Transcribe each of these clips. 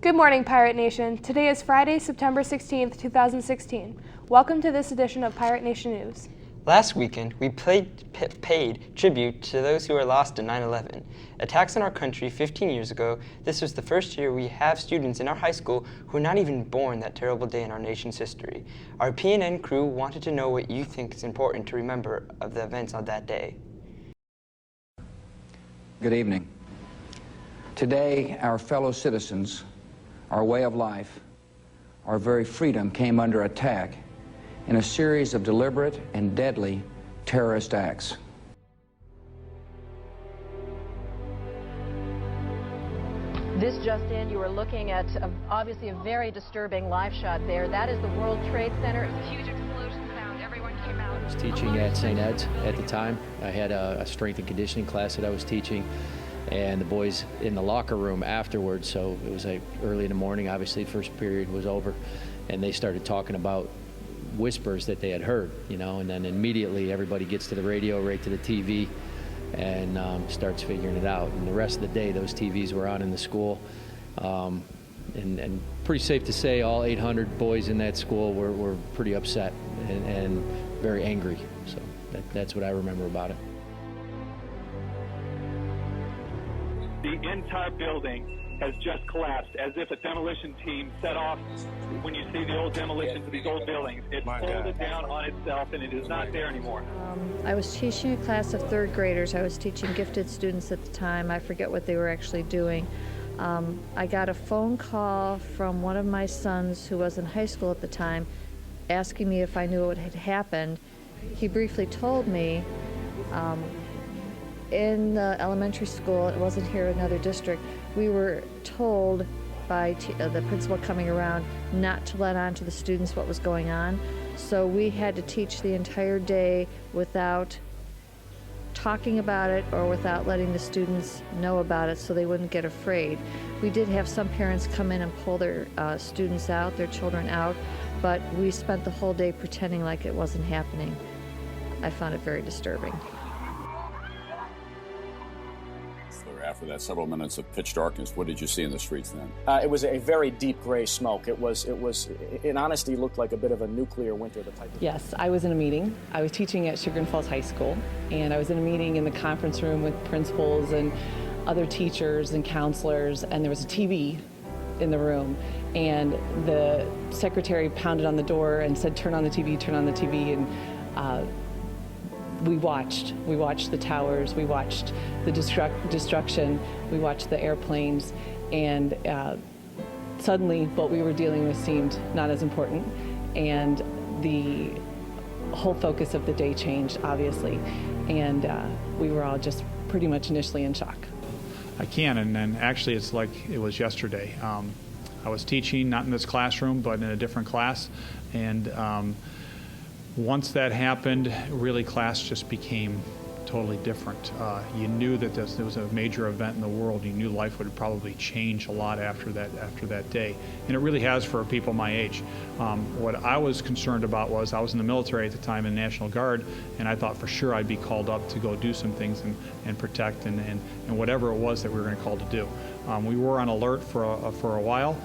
Good morning, Pirate Nation. Today is Friday, September 16th, 2016. Welcome to this edition of Pirate Nation News. Last weekend, we paid tribute to those who were lost in 9/11. Attacks on our country 15 years ago, this was the first year we have students in our high school who were not even born that terrible day in our nation's history. Our PNN crew wanted to know what you think is important to remember of the events on that day. Good evening. Today, our fellow citizens, our way of life, our very freedom came under attack in a series of deliberate and deadly terrorist acts. This just in, you were looking at obviously a very disturbing live shot there. That is the World Trade Center. A huge explosion sound. Everyone came out. I was teaching at St. Ed's at the time. I had a strength and conditioning class that I was teaching, and the boys in the locker room afterwards, so it was early in the morning, obviously first period was over, and they started talking about whispers that they had heard, you know, and then immediately everybody gets to the radio, right to the TV, and starts figuring it out. And the rest of the day, those TVs were on in the school, and pretty safe to say all 800 boys in that school were pretty upset and very angry. So that's what I remember about it. The entire building has just collapsed, as if a demolition team set off. When you see the old demolitions of these old buildings, it folded down on itself, and it is not there anymore. I was teaching a class of third graders. I was teaching gifted students at the time. I forget what they were actually doing. I got a phone call from one of my sons who was in high school at the time, asking me if I knew what had happened. He briefly told me, in the elementary school, it wasn't here, another district, we were told by the principal coming around not to let on to the students what was going on. So we had to teach the entire day without talking about it or without letting the students know about it so they wouldn't get afraid. We did have some parents come in and pull their students out, their children out, but we spent the whole day pretending like it wasn't happening. I found it very disturbing. After that several minutes of pitch darkness, what did you see in the streets then? It was a very deep gray smoke. In honesty, looked like a bit of a nuclear winter. Yes, I was in a meeting. I was teaching at Sugar and Falls High School, and I was in a meeting in the conference room with principals and other teachers and counselors, and there was a TV in the room, and the secretary pounded on the door and said, "Turn on the TV, turn on the TV," and we watched the towers, we watched the destruction, we watched the airplanes, and suddenly what we were dealing with seemed not as important, and the whole focus of the day changed, obviously, and we were all just pretty much initially in shock. I can, and then actually it's like it was yesterday. I was teaching, not in this classroom, but in a different class, and once that happened, really class just became totally different. You knew that there was a major event in the world. You knew life would probably change a lot after that day, and it really has for people my age. What I was concerned about was I was in the military at the time in the National Guard, and I thought for sure I'd be called up to go do some things and protect and whatever it was that we were going to call to do. We were on alert for a while.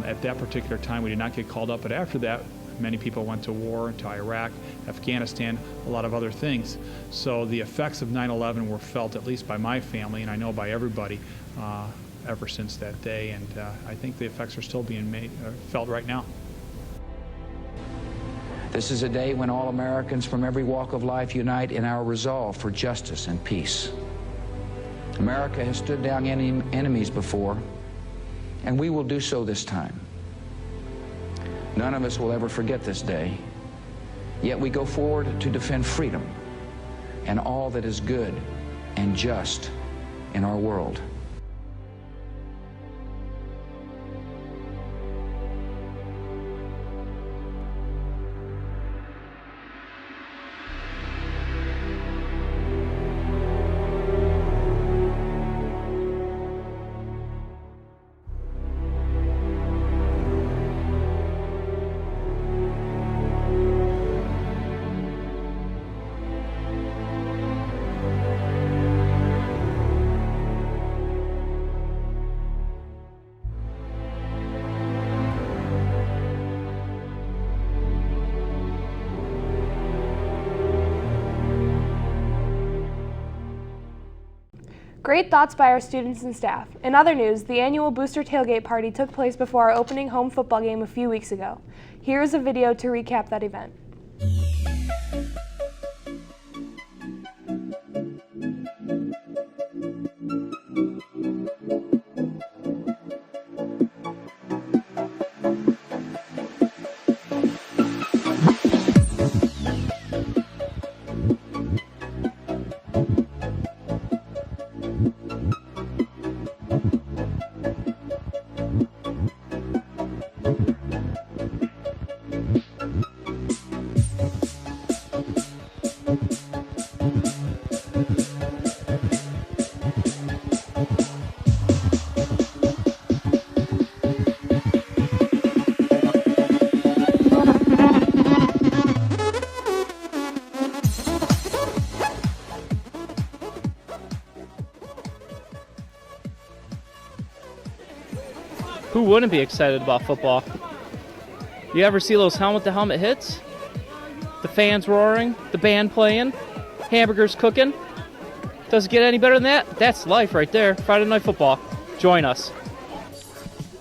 At that particular time, we did not get called up, but after that, many people went to war, to Iraq, Afghanistan, a lot of other things. So the effects of 9/11 were felt, at least by my family, and I know by everybody, ever since that day. And I think the effects are still being felt right now. This is a day when all Americans from every walk of life unite in our resolve for justice and peace. America has stood down enemies before, and we will do so this time. None of us will ever forget this day, yet we go forward to defend freedom and all that is good and just in our world. Great thoughts by our students and staff. In other news, the annual Booster Tailgate party took place before our opening home football game a few weeks ago. Here is a video to recap that event. Who wouldn't be excited about football? You ever see those helmet-to-helmet hits? The fans roaring, the band playing, hamburgers cooking? Does it get any better than that? That's life right there. Friday Night Football. Join us.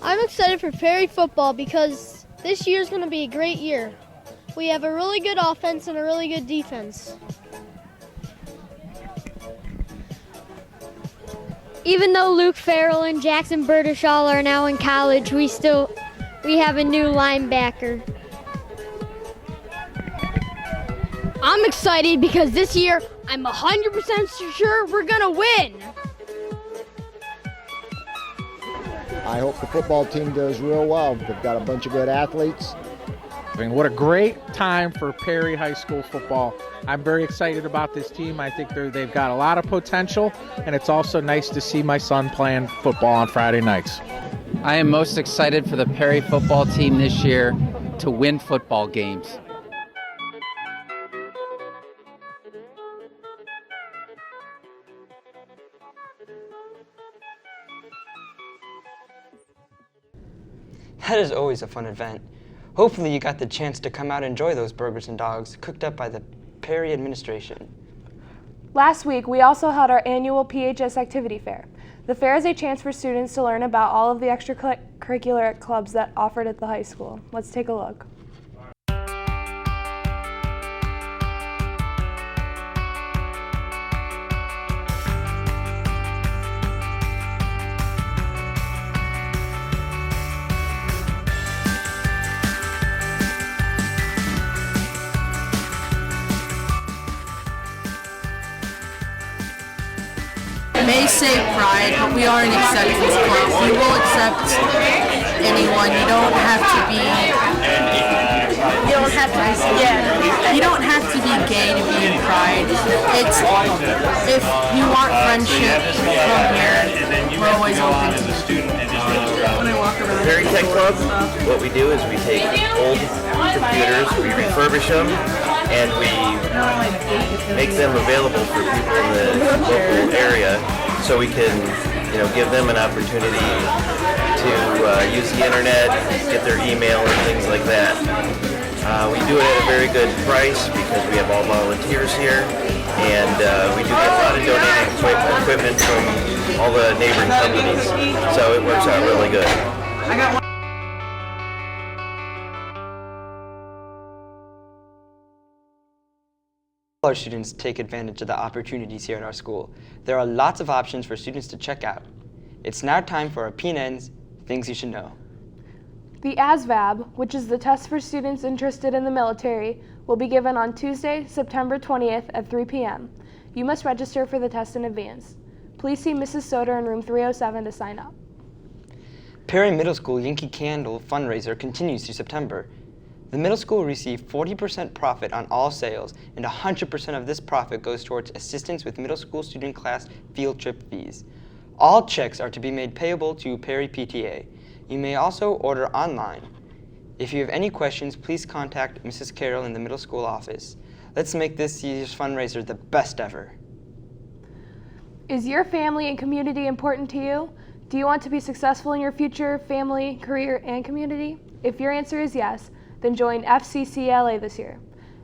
I'm excited for Perry football because this year's going to be a great year. We have a really good offense and a really good defense. Even though Luke Farrell and Jackson Bertishall are now in college, we have a new linebacker. I'm excited because this year I'm 100% sure we're gonna win. I hope the football team does real well. They've got a bunch of good athletes. I mean, what a great time for Perry High School football. I'm very excited about this team. I think they've got a lot of potential, and it's also nice to see my son playing football on Friday nights. I am most excited for the Perry football team this year to win football games. That is always a fun event. Hopefully you got the chance to come out and enjoy those burgers and dogs cooked up by the Perry administration. Last week, we also held our annual PHS Activity Fair. The fair is a chance for students to learn about all of the extracurricular clubs that offered at the high school. Let's take a look. May say pride, but we are an acceptance club. We will accept anyone. You don't have to be. You don't have to. Yeah. You don't have to be gay to be in pride. It's if you want friendship, come here. We're always open to student. Perry Tech Club, what we do is we take old computers, we refurbish them, and we make them available for people in the local area, so we can, give them an opportunity to use the internet, get their email and things like that. We do it at a very good price because we have all volunteers here, and we do get a lot of donated equipment from all the neighboring companies, so it works out really good. All our students take advantage of the opportunities here at our school. There are lots of options for students to check out. It's now time for our P&N's Things You Should Know. The ASVAB, which is the test for students interested in the military, will be given on Tuesday, September 20th at 3 p.m. You must register for the test in advance. Please see Mrs. Soder in room 307 to sign up. Perry Middle School Yankee Candle fundraiser continues through September. The middle school will receive 40% profit on all sales, and 100% of this profit goes towards assistance with middle school student class field trip fees. All checks are to be made payable to Perry PTA. You may also order online. If you have any questions, please contact Mrs. Carroll in the middle school office. Let's make this year's fundraiser the best ever. Is your family and community important to you? Do you want to be successful in your future, family, career, and community? If your answer is yes, then join FCCLA this year.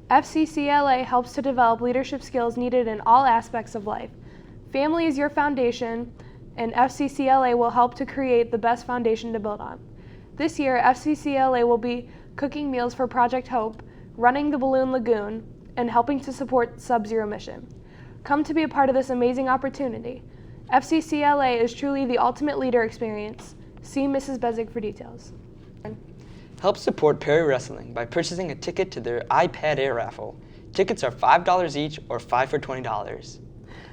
FCCLA helps to develop leadership skills needed in all aspects of life. Family is your foundation, and FCCLA will help to create the best foundation to build on. This year, FCCLA will be cooking meals for Project Hope, running the Balloon Lagoon, and helping to support Sub-Zero Mission. Come to be a part of this amazing opportunity. FCCLA is truly the ultimate leader experience. See Mrs. Bezig for details. Help support Perry Wrestling by purchasing a ticket to their iPad Air raffle. Tickets are $5 each or 5 for $20.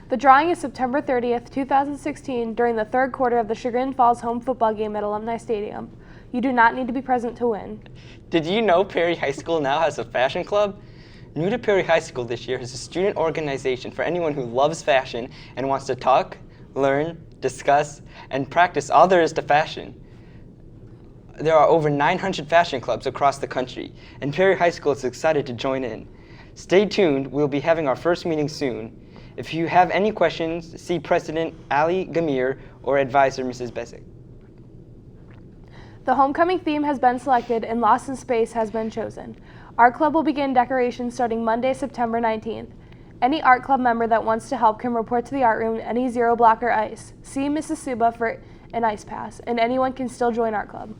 The drawing is September 30th, 2016 during the third quarter of the Chagrin Falls home football game at Alumni Stadium. You do not need to be present to win. Did you know Perry High School now has a fashion club? New to Perry High School this year is a student organization for anyone who loves fashion and wants to talk, learn, discuss, and practice all there is to fashion. There are over 900 fashion clubs across the country, and Perry High School is excited to join in. Stay tuned, we'll be having our first meeting soon. If you have any questions, see President Ali Gamir or Advisor Mrs. Bezig. The homecoming theme has been selected and Lost in Space has been chosen. Art Club will begin decorations starting Monday, September 19th. Any art club member that wants to help can report to the art room any zero block or ice. See Mrs. Suba for an ice pass, and anyone can still join art club.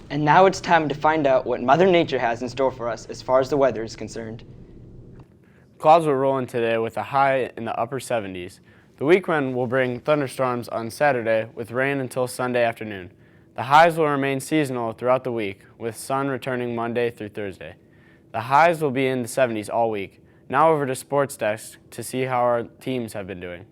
And now it's time to find out what Mother Nature has in store for us as far as the weather is concerned. Clouds will roll in today with a high in the upper 70s. The weekend will bring thunderstorms on Saturday with rain until Sunday afternoon. The highs will remain seasonal throughout the week, with sun returning Monday through Thursday. The highs will be in the 70s all week. Now over to Sports Desk to see how our teams have been doing.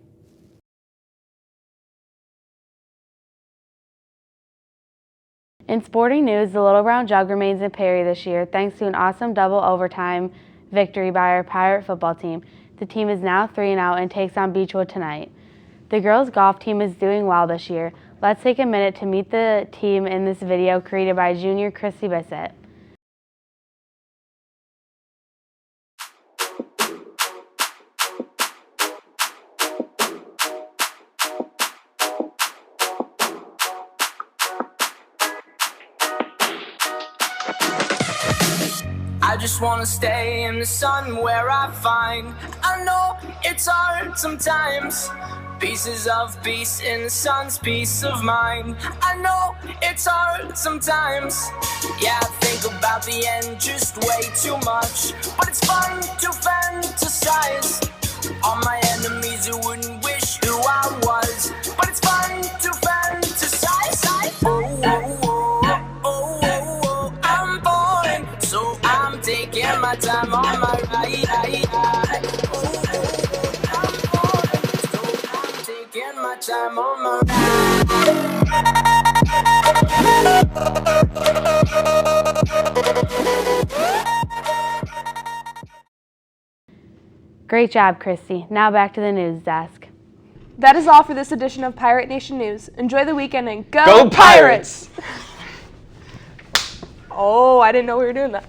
In sporting news, the Little Brown Jug remains in Perry this year thanks to an awesome double overtime victory by our Pirate football team. The team is now 3-0 and takes on Beechwood tonight. The girls golf team is doing well this year. Let's take a minute to meet the team in this video created by junior Christy Bissett. I just wanna stay in the sun where I find I know it's hard sometimes. Pieces of peace in the sun's peace of mind. I know it's hard sometimes. Yeah, I think about the end just way too much. But it's fun to fantasize on my enemies who wouldn't wish who I was. But it's fun to fantasize. Oh, oh, oh, oh, oh, oh. I'm bored, so I'm taking my time on my ride. Oh, oh, oh, I'm bored, so I'm taking my time on my Great job, Christy. Now back to the news desk. That is all for this edition of Pirate Nation News. Enjoy the weekend and go Pirates! Oh, I didn't know we were doing that.